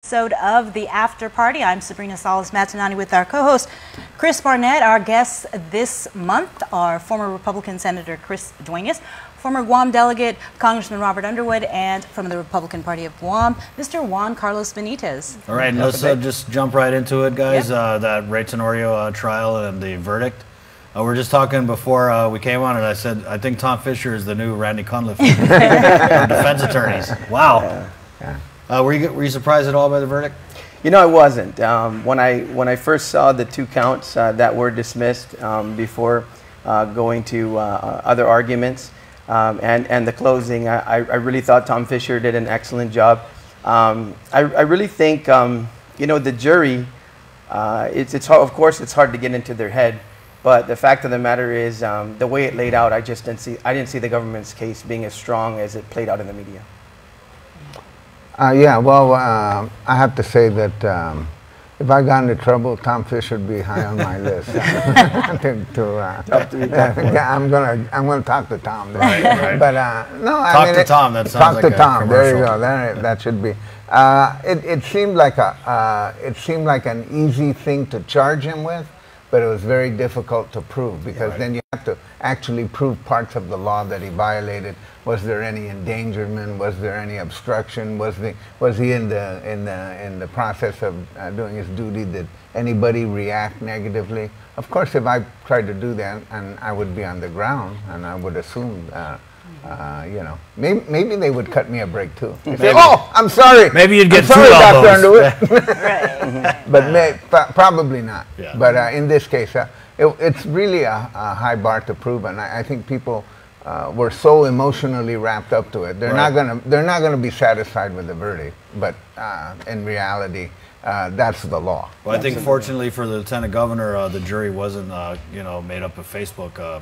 Episode of The After Party. I'm Sabrina Salas-Matinani with our co-host Chris Barnett. Our guests this month are former Republican Senator Chris Duenas, former Guam delegate Congressman Robert Underwood, and from the Republican Party of Guam, Mr. Juan Carlos Benitez. All right, let's just jump right into it, guys. Yep. That Ray Tenorio trial and the verdict. We're just talking before we came on, and I said, I think Tom Fisher is the new Randy Cunliffe of defense attorneys. Wow. Were you surprised at all by the verdict? You know, I wasn't. When I first saw the two counts that were dismissed before going to other arguments and the closing, I really thought Tom Fisher did an excellent job. I really think, you know, the jury, it's hard, of course, it's hard to get into their head. But the fact of the matter is, the way it laid out, I didn't see the government's case being as strong as it played out in the media. Yeah, well, I have to say that if I got into trouble, Tom Fisher would be high on my list. I'm gonna talk to Tom. Right. But no, I mean, to Tom. That sounds like talk to Tom. Commercial. There you go. That should be. It seemed like an easy thing to charge him with, but it was very difficult to prove because then you have to actually prove parts of the law that he violated. Was there any endangerment? Was there any obstruction? Was he in the process of doing his duty? Did anybody react negatively? Of course, if I tried to do that, and I would be on the ground, and I would assume, you know, maybe they would cut me a break too. Say, oh, I'm sorry. Maybe you'd get sorry, Dr. Underwood. Right. But probably not. Yeah. But in this case, it's really a high bar to prove, and I think people were so emotionally wrapped up to it. They're not gonna be satisfied with the verdict. But in reality, that's the law. Well, I think fortunately for the lieutenant governor, the jury wasn't you know, made up of Facebook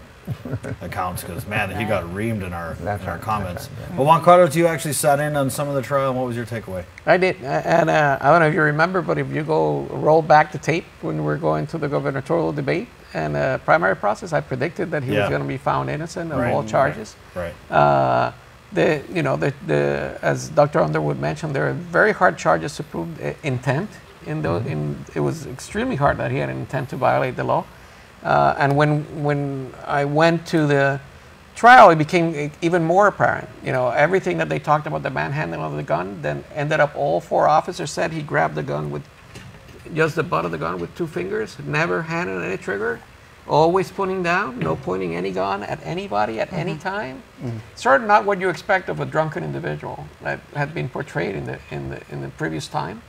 accounts, because man, he got reamed in our comments. But Juan Carlos, you actually sat in on some of the trial. What was your takeaway? I did, and I don't know if you remember, but if you roll back the tape when we were going to the gubernatorial debate and primary process, I predicted that he was going to be found innocent of all charges. Right. As Dr. Underwood mentioned, there are very hard charges to prove intent. It was extremely hard that he had an intent to violate the law. And when I went to the trial, it became even more apparent. You know, everything that they talked about, the manhandling of the gun, then ended up all four officers said he grabbed the gun with just the butt of the gun with two fingers, never handed any trigger, always pointing down, no pointing any gun at anybody at any time. Certainly not what you expect of a drunken individual that had been portrayed in the previous time.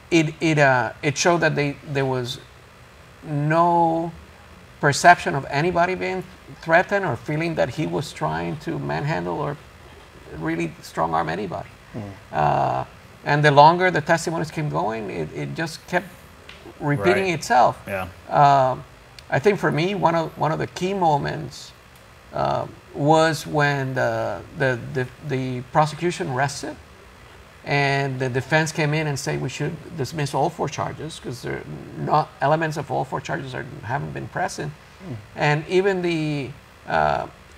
It showed that there was no perception of anybody being threatened or feeling that he was trying to manhandle or really strong arm anybody. And the longer the testimonies came going, it just kept repeating itself. Yeah. I think for me, one of the key moments was when the prosecution rested and the defense came in and said we should dismiss all four charges because elements of all four charges haven't been present. And even the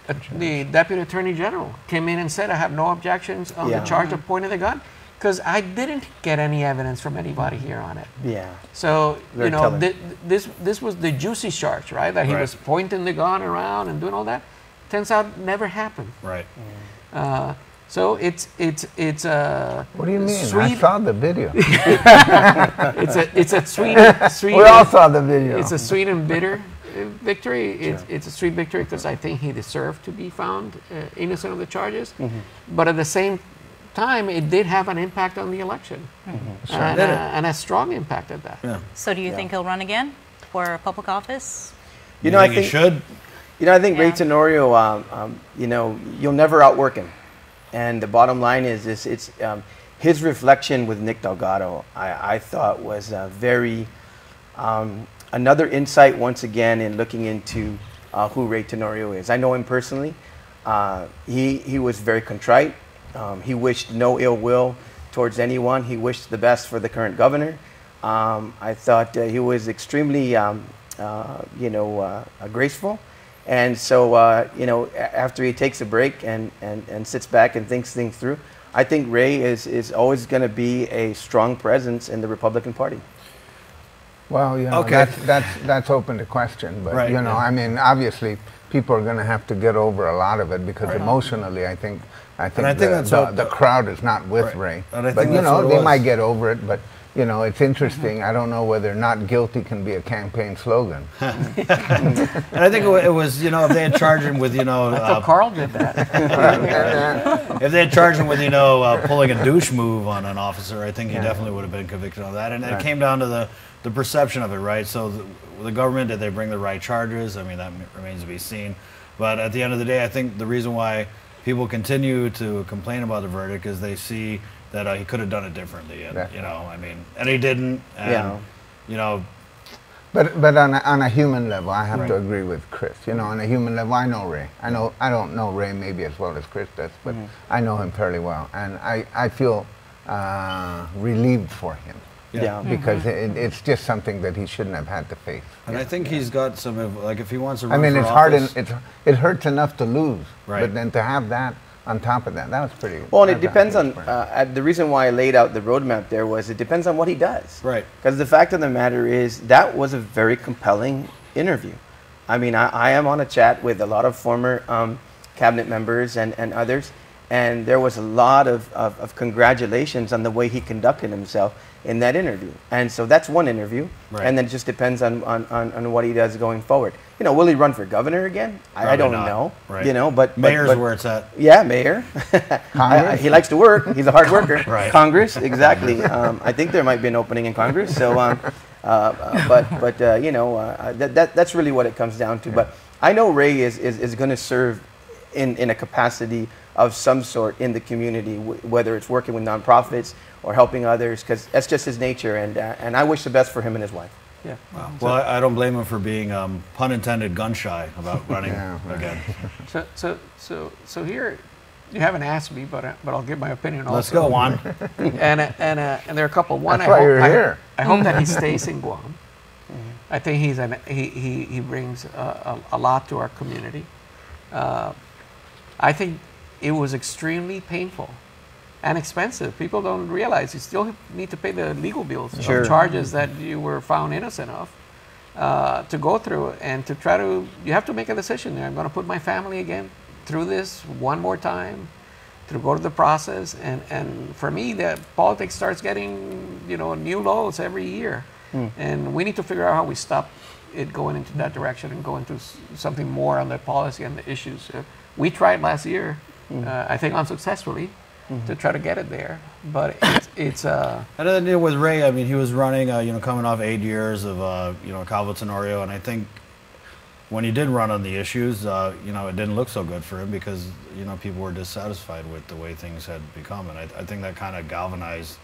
Deputy Attorney General came in and said, I have no objections on the charge of pointing the gun because I didn't get any evidence from anybody here on it. Yeah. So, you know, this was the juicy charge, right? That he was pointing the gun around and doing all that. Turns out never happened. Right. So it's what do you mean? Sweet, I saw the video. it's a sweet. We all saw the video. It's a sweet and bitter victory. It's a sweet victory because I think he deserved to be found innocent of the charges. But at the same time, it did have an impact on the election, and a strong impact at that. Yeah. So do you think he'll run again for public office? You know, I think he should. You know, I think Ray Tenorio, you know, you'll never outwork him. And the bottom line is it's his reflection with Nick Delgado, I thought was very, another insight once again in looking into who Ray Tenorio is. I know him personally. He was very contrite. He wished no ill will towards anyone. He wished the best for the current governor. I thought he was extremely, you know, graceful. And so, you know, after he takes a break and sits back and thinks things through, I think Ray is always going to be a strong presence in the Republican Party. Well, you know, that's open to question, but you know, I mean, obviously, people are going to have to get over a lot of it because emotionally, I think the crowd is not with Ray. But you know, they might get over it. But you know, it's interesting. I don't know whether "not guilty" can be a campaign slogan. And I think it was, you know, if they had charged him with, you know, I thought Carl did that. if they had charged him with, you know, pulling a douche move on an officer, I think he definitely would have been convicted on that. And it came down to the perception of it, right? So the government, did they bring the right charges? I mean, that remains to be seen. But at the end of the day, I think the reason why people continue to complain about the verdict is they see that he could have done it differently. And, you know, I mean, and he didn't. And, you know. But on a human level, I have to agree with Chris. You know, on a human level, I know Ray. I don't know Ray maybe as well as Chris does, but I know him fairly well. And I feel relieved for him. Yeah, because it's just something that he shouldn't have had to face. And I think he's got some, like if he wants to run I mean, for it's office, hard, it hurts enough to lose, Right. but then to have that on top of that was pretty. Well, and it depends on, the reason why I laid out the roadmap there was it depends on what he does. Right. Because the fact of the matter is that was a very compelling interview. I mean, I am on a chat with a lot of former cabinet members and others, and there was a lot of congratulations on the way he conducted himself in that interview. And so that's one interview, and then it just depends on what he does going forward. You know, will he run for governor again? I don't know. Right. You know, but mayor's where it's at. Yeah, mayor. He likes to work. He's a hard worker. Right. Congress, exactly. I think there might be an opening in Congress. So, you know, that's really what it comes down to. But I know Ray is going to serve in a capacity of some sort in the community, whether it's working with nonprofits or helping others, because that's just his nature. And I wish the best for him and his wife. Yeah. Wow. Well, I don't blame him for being, pun intended, gun shy about running again. So here, you haven't asked me, but I'll give my opinion also. Let's go, Juan. and there are a couple. One, That's why you're here. I hope that he stays in Guam. I think he brings a lot to our community. I think it was extremely painful and expensive. People don't realize you still need to pay the legal bills of charges that you were found innocent of to go through and to try to, you have to make a decision there. I'm going to put my family again through this one more time, to go to the process. And for me, the politics starts getting, you know, new lows every year. And we need to figure out how we stop it going into that direction and go into something more on the policy and the issues. We tried last year, I think unsuccessfully, to try to get it there, but it's And then with Ray, I mean, he was running, you know, coming off 8 years of, you know, Cabo Tenorio, and I think when he did run on the issues, you know, it didn't look so good for him because, you know, people were dissatisfied with the way things had become, and I think that kind of galvanized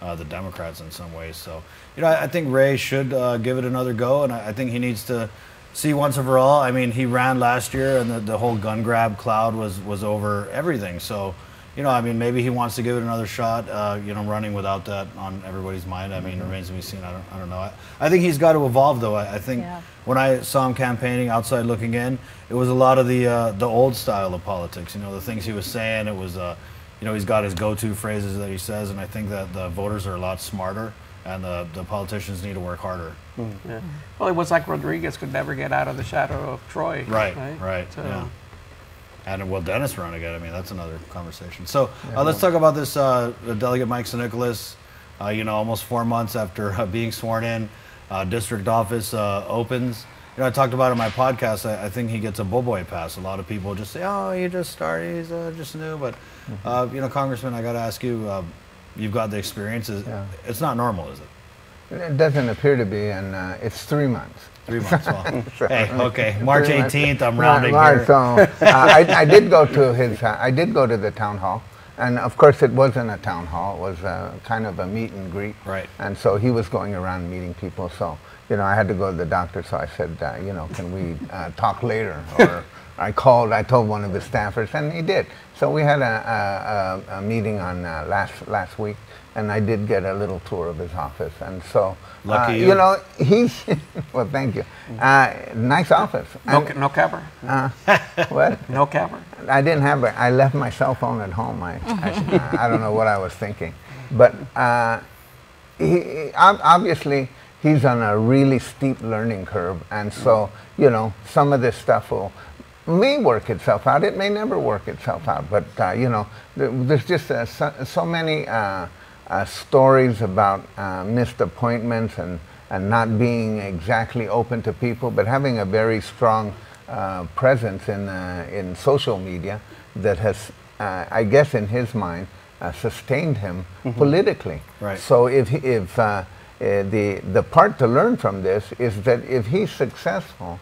the Democrats in some ways. So, you know, I think Ray should give it another go, and I think he needs to see once and for all. I mean, he ran last year, and the whole gun grab cloud was over everything. So, you know, I mean, maybe he wants to give it another shot. You know, running without that on everybody's mind. I mean, it remains to be seen. I don't know. I think he's got to evolve, though. I think when I saw him campaigning outside looking in, it was a lot of the old style of politics. You know, the things he was saying. It was, you know, he's got his go-to phrases that he says, and I think that the voters are a lot smarter, and the politicians need to work harder. Yeah. Well, it was like Rodriguez could never get out of the shadow of Troy. Right. So, yeah. And will Dennis run again? I mean, that's another conversation. So let's talk about this Delegate Mike Nicholas. You know, almost 4 months after being sworn in, district office opens. You know, I talked about it in my podcast. I think he gets a bullboy pass. A lot of people just say, "Oh, he just started. He's just new." But you know, Congressman, I got to ask you. You've got the experience. It's not normal, is it? It doesn't appear to be, and it's 3 months. 3 months. Well, hey, okay. March 18th. I'm rounding here. So I did go to his. I did go to the town hall, and of course it wasn't a town hall. It was kind of a meet and greet. Right. And so he was going around meeting people. So you know, I had to go to the doctor. So I said, you know, can we talk later? Or I told one of his staffers, and he did. So we had a meeting on last week, and I did get a little tour of his office. And so, Lucky you. you know, he's, well, thank you. Nice office. No capper? What? No capper? I didn't have it. I left my cell phone at home. I don't know what I was thinking. But obviously, he's on a really steep learning curve. And so, you know, some of this stuff may work itself out. It may never work itself out. But, you know, there's just so many stories about missed appointments and not being exactly open to people, but having a very strong presence in social media that has, I guess in his mind, sustained him politically. Right. So if the part to learn from this is that if he's successful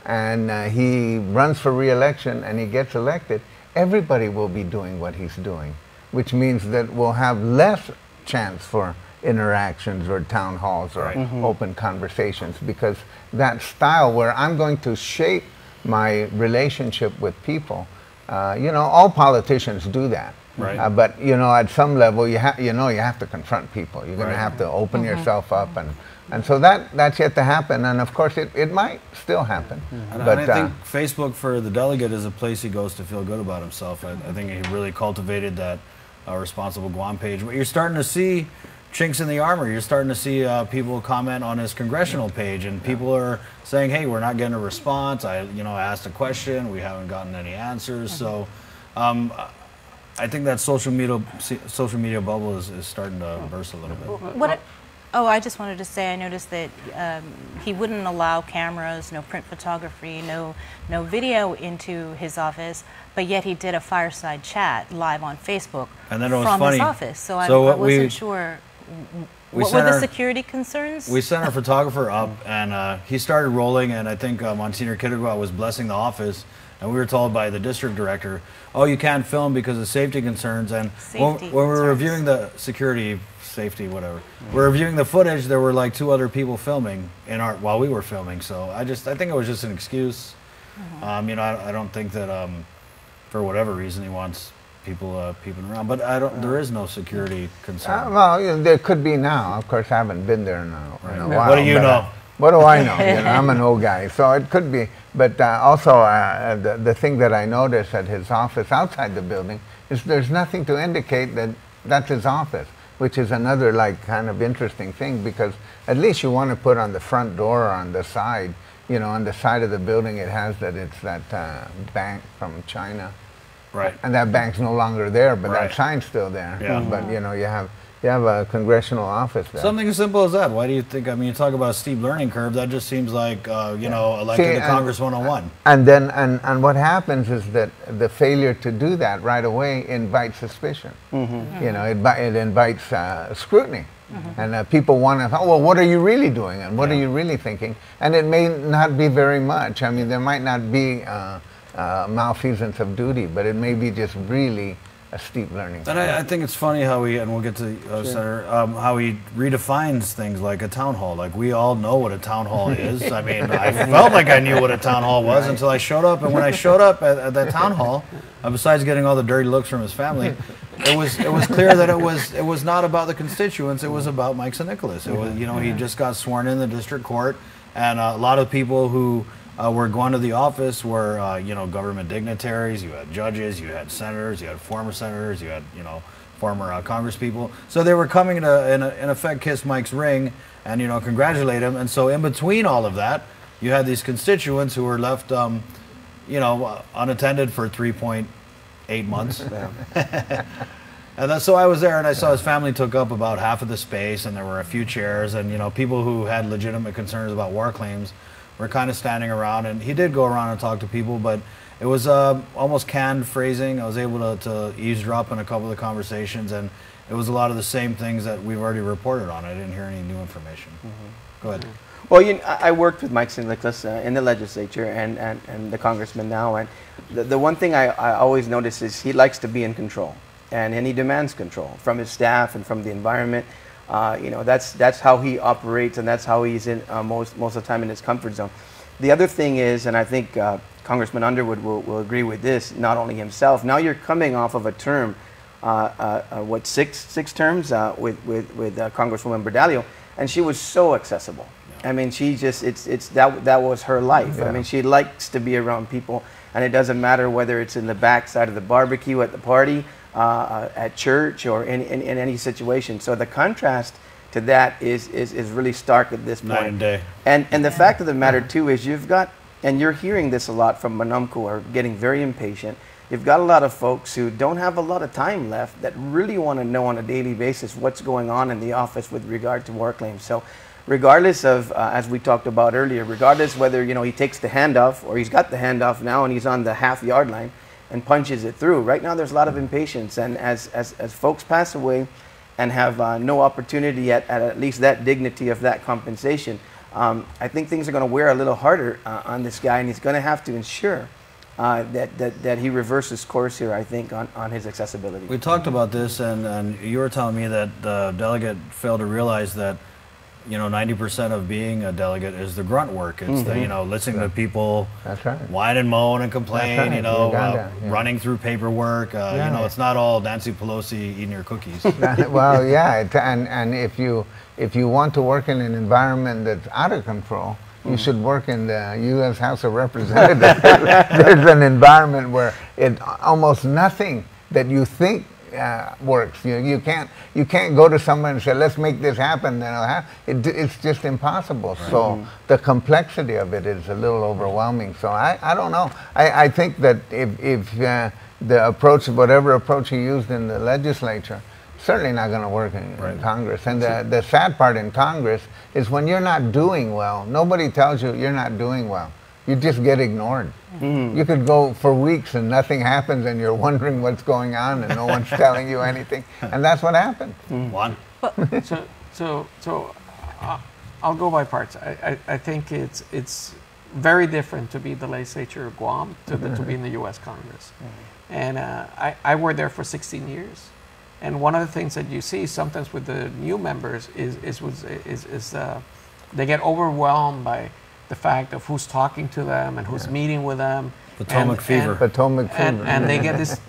and he runs for re-election and he gets elected, everybody will be doing what he's doing, which means that we'll have less chance for interactions or town halls or open conversations, because that style where I'm going to shape my relationship with people, you know, all politicians do that. Right. But you know, at some level, you have to confront people. You're going to have to open yourself up, and so that's yet to happen. And of course, it might still happen. But I think Facebook for the delegate is a place he goes to feel good about himself. I think he really cultivated that responsible Guam page. But you're starting to see chinks in the armor. You're starting to see people comment on his congressional page, and people are saying, "Hey, we're not getting a response. I asked a question, we haven't gotten any answers." So, I think that social media bubble is starting to burst a little bit. I just wanted to say, I noticed that he wouldn't allow cameras, no print photography, no video into his office, but yet he did a fireside chat live on Facebook and then it was from funny. his office. So I wasn't sure. What were the security concerns? We sent our photographer up, and he started rolling, and I think Monsignor Kittigwa was blessing the office, and we were told by the district director, "Oh, you can't film because of safety concerns." And when we were reviewing the safety, whatever, we're reviewing the footage, there were like 2 other people filming while we were filming. So I think it was just an excuse. You know, I don't think that for whatever reason he wants people peeping around, but there is no security concern. Well, you know, there could be now. Of course, I haven't been there in a while. What do you know? What do I know? You know, I'm an old guy, so it could be. But also, the thing that I noticed at his office outside the building is there's nothing to indicate that that's his office, which is another kind of interesting thing, because at least you want to put on the front door or on the side, you know, on the side of the building it has that it's that bank from China. Right. And that bank's no longer there, but right. that sign's still there. Yeah. But you know, you have a congressional office there. Something as simple as that. Why do you think? I mean, you talk about a steep learning curve. That just seems like elected to Congress 101. And then and what happens is that the failure to do that right away invites suspicion. You know, it invites scrutiny. And people want to, well, what are you really doing? And what are you really thinking? And it may not be very much. I mean, there might not be malfeasance of duty, but it may be just really a steep learning curve. And I think it's funny how and we'll get to Senator, how he redefines things like a town hall. Like, we all know what a town hall is. I mean, I felt like I knew what a town hall was until I showed up. And when I showed up at that town hall, besides getting all the dirty looks from his family, it was clear that it was not about the constituents. It was about Mike St. Nicholas. It was, he just got sworn in the district court, and a lot of people who were going to the office were government dignitaries. You had judges, you had senators, you had former senators, you had former congresspeople. So they were coming to in effect kiss Mike's ring and congratulate him. And so in between all of that, you had these constituents who were left unattended for 3.8 months. And so I was there, and I saw his family took up about half of the space, and there were a few chairs, and people who had legitimate concerns about war claims were kind of standing around. And he did go around and talk to people, but it was almost canned phrasing. I was able to eavesdrop in a couple of the conversations, and it was a lot of the same things that we've already reported on. I didn't hear any new information. Go ahead. Well, I worked with Mike St. Nicholas in the legislature and the congressman now, and the one thing I always notice is he likes to be in control, and he demands control from his staff and from the environment. That's how he operates, and that's how he's in most of the time in his comfort zone. The other thing is, and I think Congressman Underwood will agree with this, not only himself. Now you're coming off of a term, what, six terms with Congresswoman Berdalio, and she was so accessible. I mean, she just, that was her life. I mean, she likes to be around people, and it doesn't matter whether it's in the backside of the barbecue at the party, at church, or in any situation. So the contrast to that is really stark at this point. Night and day. And the fact of the matter too is you've got, and you're hearing this a lot from Manumku, who are getting very impatient. You've got a lot of folks who don't have a lot of time left that really want to know on a daily basis what's going on in the office with regard to war claims. So regardless of, as we talked about earlier, regardless whether, you know, he takes the handoff or he's got the handoff now and he's on the half-yard line and punches it through. Right now there's a lot of impatience, and as folks pass away and have no opportunity at least that dignity of that compensation, I think things are going to wear a little harder on this guy, and he's going to have to ensure that he reverses course here, I think, on his accessibility. We talked about this, and you were telling me that the delegate failed to realize that, you know, 90% of being a delegate is the grunt work. It's the, you know, listening to people whine and moan and complain, you know, running through paperwork. You know, it's not all Nancy Pelosi eating your cookies. Well, yeah, and if you want to work in an environment that's out of control, you should work in the U.S. House of Representatives. There's an environment where almost nothing that you think works. You can't go to someone and say, let's make this happen, then it'll happen. It's just impossible. Right. So the complexity of it is a little overwhelming. So I don't know. I think that if the approach, whatever approach he used in the legislature, certainly not going to work in Congress. And the sad part in Congress is when you're not doing well, nobody tells you you're not doing well. You just get ignored. You could go for weeks and nothing happens, and you're wondering what's going on, and no one's telling you anything. And that's what happened. Juan? So I'll go by parts. I think it's very different to be the legislature of Guam to be in the U.S. Congress. And I worked there for 16 years. And one of the things that you see sometimes with the new members is they get overwhelmed by the fact of who's talking to them and who's meeting with them. Potomac fever. And they get this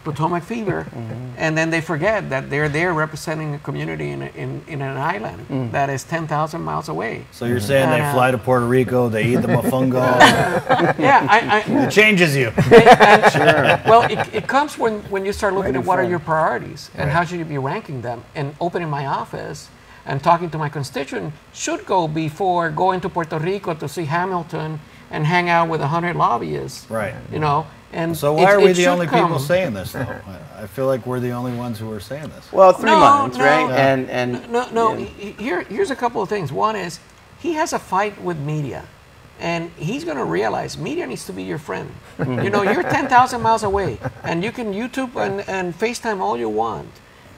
Potomac fever, and then they forget that they're there representing a community in an island that is 10,000 miles away. So you're saying they fly to Puerto Rico, they eat the mofongo. It changes you. Well, it comes when you start looking at what are your priorities and how should you be ranking them. And opening my office and talking to my constituent should go before going to Puerto Rico to see Hamilton and hang out with 100 lobbyists. Right. You know, and so why are we the only people saying this, though? I feel like we're the only ones who are saying this. Well, 3 months, right? Here's a couple of things. One is he has a fight with media, and he's going to realize media needs to be your friend. You know, you're 10,000 miles away, and you can YouTube and FaceTime all you want.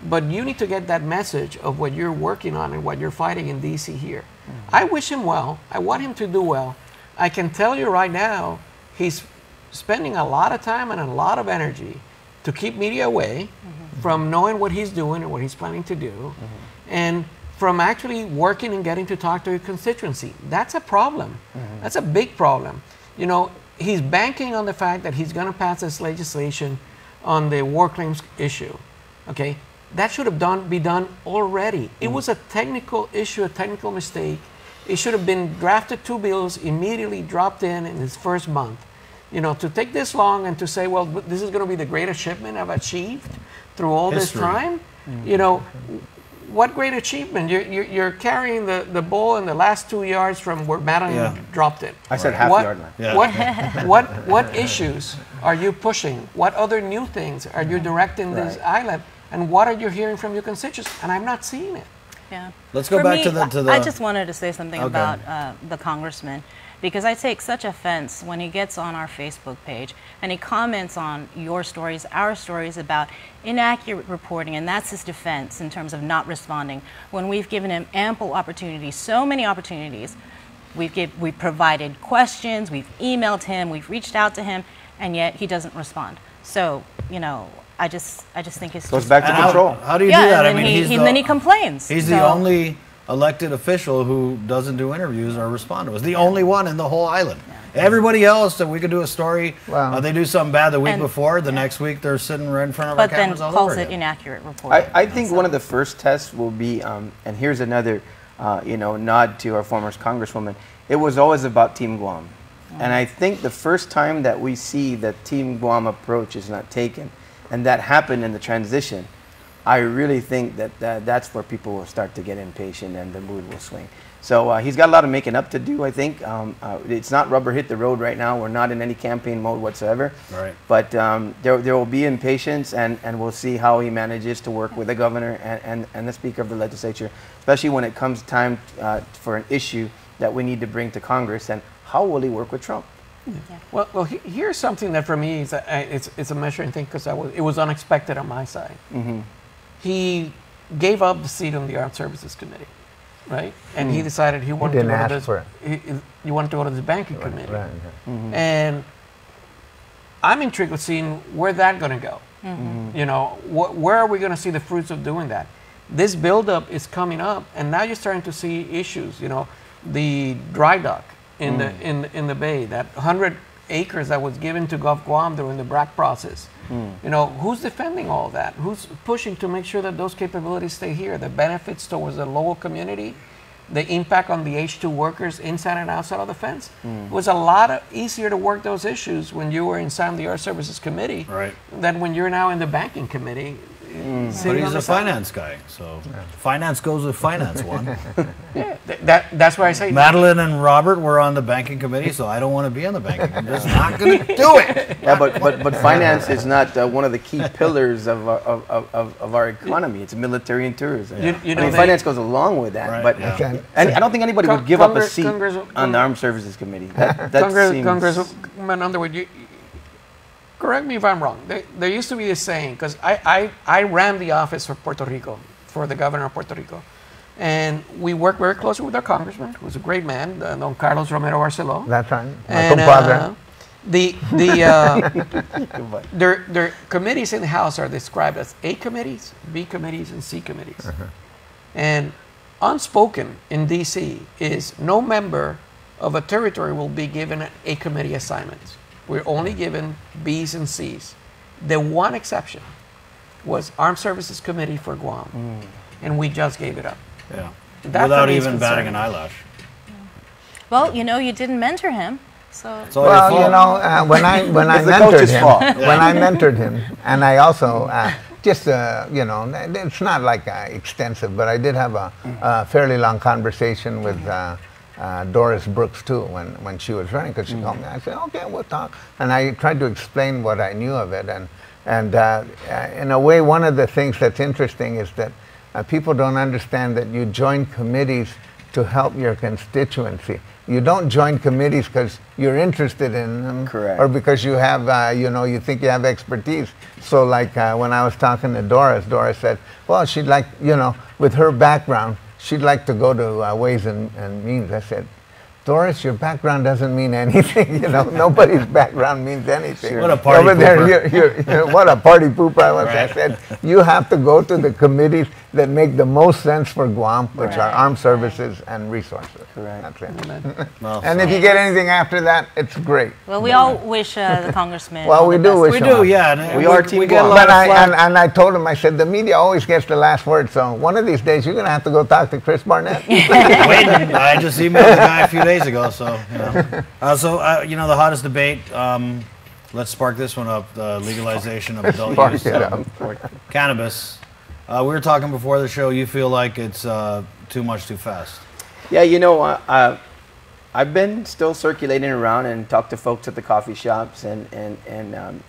But you need to get that message of what you're working on and what you're fighting in D.C. here. I wish him well. I want him to do well. I can tell you right now, he's spending a lot of time and a lot of energy to keep media away from knowing what he's doing and what he's planning to do, and from actually working and getting to talk to your constituency. That's a problem. That's a big problem. You know, he's banking on the fact that he's going to pass this legislation on the war claims issue. Okay? That should have be done already. It was a technical issue, a technical mistake. It should have been drafted 2 bills, immediately dropped in his first month. You know, to take this long and to say, well, this is going to be the greatest achievement I've achieved through all this time. You know, what great achievement? You're carrying the ball in the last 2 yards from where Madeline dropped it. I said half-yard line. What issues are you pushing? What other new things are you directing this island? And what are you hearing from your constituents? And I'm not seeing it. Yeah. Let's go back to the... I just wanted to say something about the congressman, because I take such offense when he gets on our Facebook page and he comments on your stories, our stories about inaccurate reporting, and that's his defense in terms of not responding. When we've given him ample opportunities, so many opportunities, we've provided questions, we've emailed him, we've reached out to him, and yet he doesn't respond. So, you know, I just think it's goes back to control. How do you do that? I mean, then he complains. He's the only elected official who doesn't do interviews or respond to us. The only one in the whole island. Everybody else that we could do a story, they do something bad the week before, the next week they're sitting right in front of our cameras all over again. But then calls it inaccurate reporting. I think one of the first tests will be, and here's another nod to our former Congresswoman, it was always about Team Guam. And I think the first time that we see that Team Guam approach is not taken, and that happened in the transition, I really think that that's where people will start to get impatient and the mood will swing. So he's got a lot of making up to do, I think. It's not rubber hit the road right now. We're not in any campaign mode whatsoever. Right. But there will be impatience, and we'll see how he manages to work with the governor and the Speaker of the Legislature, especially when it comes time for an issue that we need to bring to Congress, and how will he work with Trump? Yeah. Well, here's something that for me is it's a measuring thing, because it was unexpected on my side. Mm-hmm. He gave up the seat on the Armed Services Committee, right? And he decided he wanted to go to this. He wanted to go to the Banking Committee, right. Mm-hmm. And I'm intrigued with seeing where that's going to go. Mm-hmm. You know, where are we going to see the fruits of doing that? This buildup is coming up, and now you're starting to see issues. You know, the dry dock in the bay, that 100 acres that was given to Gulf Guam during the BRAC process. You know, who's defending all that? Who's pushing to make sure that those capabilities stay here? The benefits towards the local community, the impact on the H2 workers inside and outside of the fence. It was a lot easier to work those issues when you were inside the Armed Services Committee than when you're now in the Banking Committee. But he's a finance guy, so finance goes with finance, Juan. Yeah, that's why I say Madeline and Robert were on the Banking Committee, so I don't want to be on the Banking Committee. I'm just not going to do it. Yeah, but finance is not one of the key pillars of our economy. It's military and tourism. You know, finance goes along with that. But and I don't think anybody would give up a seat on the Armed Services Committee. Congressman Underwood, correct me if I'm wrong. There used to be this saying, because I ran the office for Puerto Rico, for the governor of Puerto Rico. And we worked very closely with our congressman, who was a great man, Don Carlos Romero Barceló. That's right. My compadre. Their committees in the House are described as A committees, B committees, and C committees. And unspoken in D.C. is no member of a territory will be given an A committee assignment. We're only given B's and C's. The one exception was Armed Services Committee for Guam, and we just gave it up. Yeah, without even batting an eyelash. Well, you know, you didn't mentor him, so. Well, you know, when I mentored him, and I also you know, it's not like extensive, but I did have a fairly long conversation with. Doris Brooks too, when she was running, because she called me. I said, okay, we'll talk. And I tried to explain what I knew of it. And in a way, one of the things that's interesting is that people don't understand that you join committees to help your constituency. You don't join committees because you're interested in them, or because you have, you know, you think you have expertise. So like when I was talking to Doris said, well, she'd like, you know, with her background, she'd like to go to Ways and Means. I said, Doris, your background doesn't mean anything. You know, nobody's background means anything. What a party Over pooper. There, what a party pooper I was. I said, you have to go to the committees that make the most sense for Guam, which are armed services and resources. That's it. And if you get anything after that, it's great. Well, we all wish the congressman. Well, we do wish him. We do, yeah. We are Team Guam. But and I told him, I said, the media always gets the last word, so one of these days you're going to have to go talk to Chris Barnett. I just emailed the guy a few days ago, so you know. You know, the hottest debate. Let's spark this one up: the legalization of adult use cannabis. We were talking before the show. You feel like it's too much, too fast? Yeah, you know, I've been still circulating around and talked to folks at the coffee shops and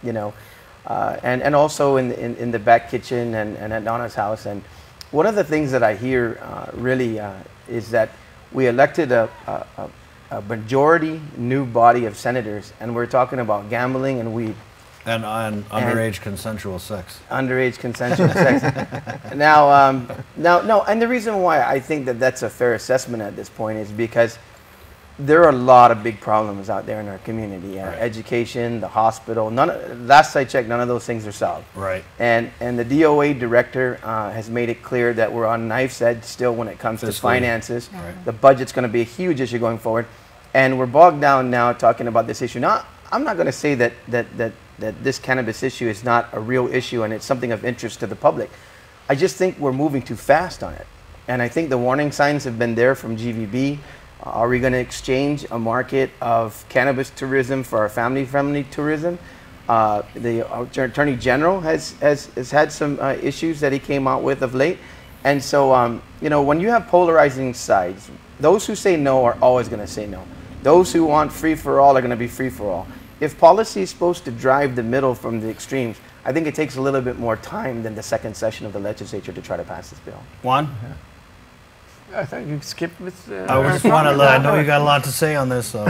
you know, and also in the back kitchen and at Donna's house. And one of the things that I hear really is that we elected a majority new body of senators, and we're talking about gambling and weed. And underage consensual sex. Underage consensual sex. Now, no, and the reason why I think that that's a fair assessment at this point is because there are a lot of big problems out there in our community. Education, the hospital. Last I checked, none of those things are solved. Right. And the DOA director has made it clear that we're on knife's edge still when it comes to finances. Right. The budget's going to be a huge issue going forward, and we're bogged down now talking about this issue. Now, I'm not going to say that this cannabis issue is not a real issue and it's something of interest to the public. I just think we're moving too fast on it, and I think the warning signs have been there from GVB. Are we going to exchange a market of cannabis tourism for our family-friendly tourism? The Attorney General has had some issues that he came out with of late. And so, you know, when you have polarizing sides, those who say no are always going to say no. Those who want free-for-all are going to be free-for-all. If policy is supposed to drive the middle from the extremes, I think it takes a little bit more time than the second session of the legislature to try to pass this bill. Juan? Yeah. I thought you skipped with. I just want to. I know you got a lot to say on this. So.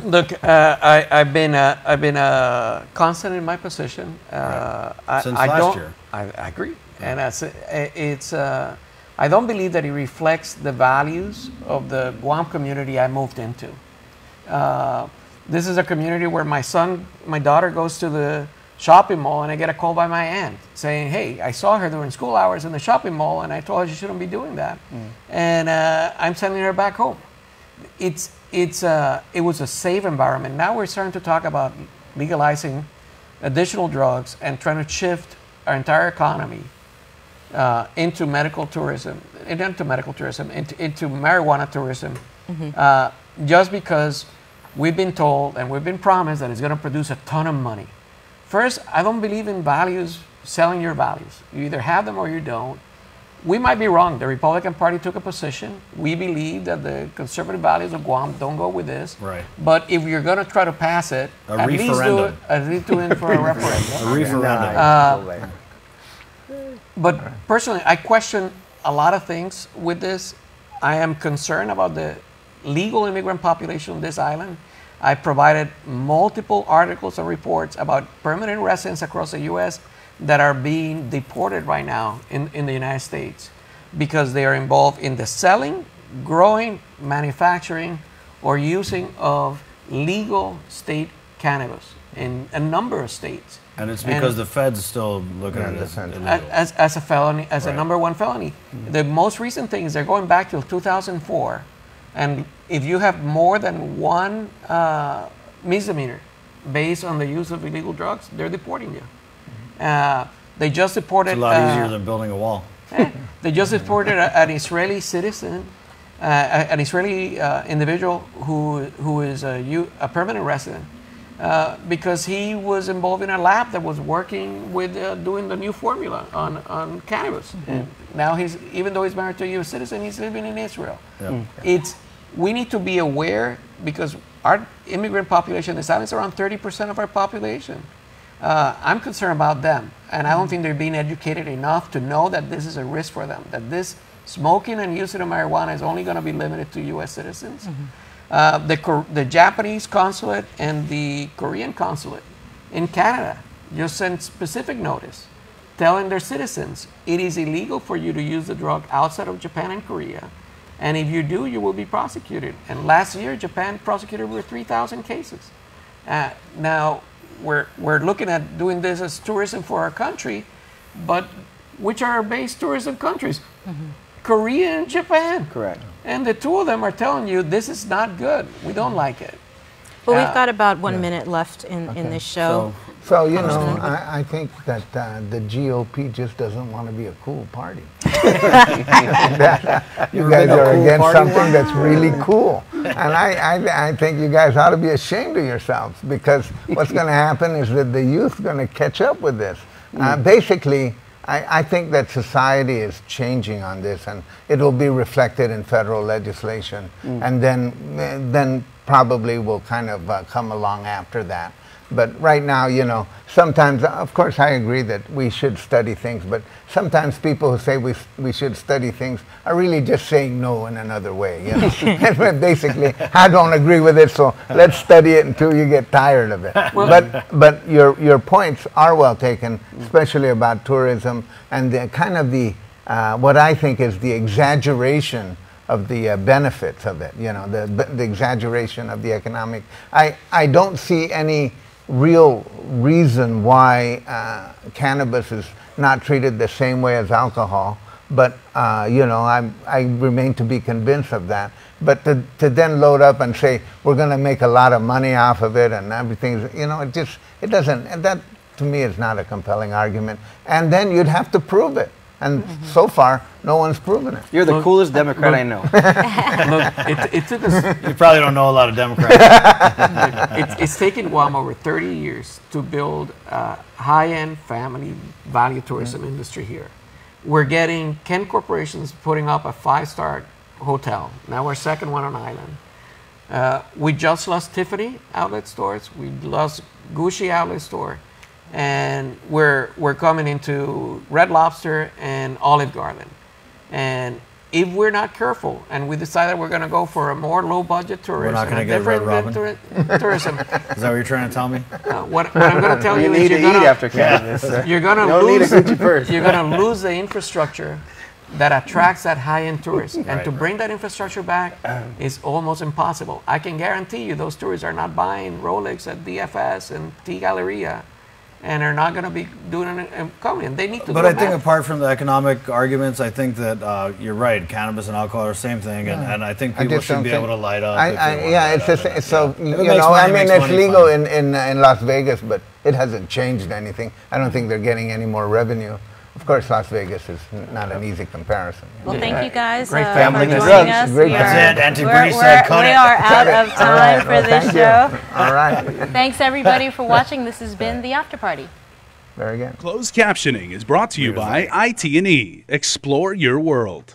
Look. I've been constant in my position. Right. Since last year. I agree, and it's. I don't believe that it reflects the values of the Guam community I moved into. This is a community where my daughter goes to the shopping mall, and I get a call by my aunt saying, "Hey, I saw her during school hours in the shopping mall, and I told her she shouldn't be doing that." And I'm sending her back home. It was a safe environment. Now we're starting to talk about legalizing additional drugs and trying to shift our entire economy into medical tourism, into marijuana tourism, just because we've been told and we've been promised that it's going to produce a ton of money. First, I don't believe in values, selling your values. You either have them or you don't. We might be wrong. The Republican Party took a position. We believe that the conservative values of Guam don't go with this. Right. But if you're going to try to pass it, at least do it for a referendum. A referendum. But personally, I question a lot of things with this. I am concerned about the legal immigrant population on this island. I provided multiple articles and reports about permanent residents across the U.S. that are being deported right now in the United States because they are involved in the selling, growing, manufacturing, or using of legal state cannabis in a number of states. And it's because the feds still looking at it as a felony, as a number one felony. The most recent thing is they're going back till 2004. And if you have more than one misdemeanor based on the use of illegal drugs, they're deporting you. They just deported. It's a lot easier than building a wall. They just deported an Israeli citizen, an Israeli individual who is a permanent resident, because he was involved in a lab that was working with doing the new formula on cannabis. And now even though he's married to a U.S. citizen, he's living in Israel. We need to be aware because our immigrant population in this island is around 30% of our population. I'm concerned about them, and I don't think they're being educated enough to know that this is a risk for them, that this smoking and using of marijuana is only going to be limited to U.S. citizens. The Japanese consulate and the Korean consulate in Canada just sent specific notice telling their citizens it is illegal for you to use the drug outside of Japan and Korea, and if you do, you will be prosecuted. And last year, Japan prosecuted over 3,000 cases. Now, we're looking at doing this as tourism for our country, but which are our base tourism countries? Korea and Japan. Correct. And the two of them are telling you this is not good. We don't like it. Well, we've got about 1 minute left in this show. So you know, I think that the GOP just doesn't want to be a cool party. You guys are against something that's really cool. And I think you guys ought to be ashamed of yourselves, because what's going to happen is that the youth are going to catch up with this. Basically, I think that society is changing on this, and it will be reflected in federal legislation, and then probably will kind of come along after that. But right now, you know, sometimes, of course, I agree that we should study things, but sometimes people who say we should study things are really just saying no in another way. You know? Basically, I don't agree with it, so let's study it until you get tired of it. But your points are well taken, especially about tourism and the kind of the what I think is the exaggeration benefits of it. You know, the exaggeration of the economic. I don't see any real reason why cannabis is not treated the same way as alcohol. But you know, I remain to be convinced of that. But to then load up and say we're going to make a lot of money off of it and everything, you know, it doesn't. And that to me is not a compelling argument. And then you'd have to prove it. And so far, no one's proven it. You're the coolest Democrat I know. Look, it took us. You probably don't know a lot of Democrats. It's taken Guam over 30 years to build a high-end family value tourism industry here. We're getting Ken Corporation's putting up a 5-star hotel. Now we're second one on island. We just lost Tiffany outlet stores. We lost Gucci outlet store. And we're coming into Red Lobster and Olive Garden. And if we're not careful and we decide that we're going to go for a more low-budget tourism, we're not going to get Red Robin. Tourism. Is that what you're trying to tell me? What I'm going to tell you need is to eat after cannabis. you're going to lose. You're going to lose the infrastructure that attracts that high-end tourist, and to bring that infrastructure back is almost impossible. I can guarantee you, those tourists are not buying Rolex at DFS and T Galleria. And are not going to be doing it coming. They need to. But I think apart from the economic arguments, I think that you're right. Cannabis and alcohol are the same thing, and I think people should be able to light up. Yeah, it's just so you know. I mean, it's legal in Las Vegas, but it hasn't changed anything. I don't think they're getting any more revenue. Of course, Las Vegas is not an easy comparison. Well, thank you guys Great for family joining drugs. us. Great That's it. Auntie Bree said cut we it. are out of time for this show. All right. Thanks, everybody, for watching. This has been The After Party. Very good. Closed captioning is brought to you by IT&E. Explore your world.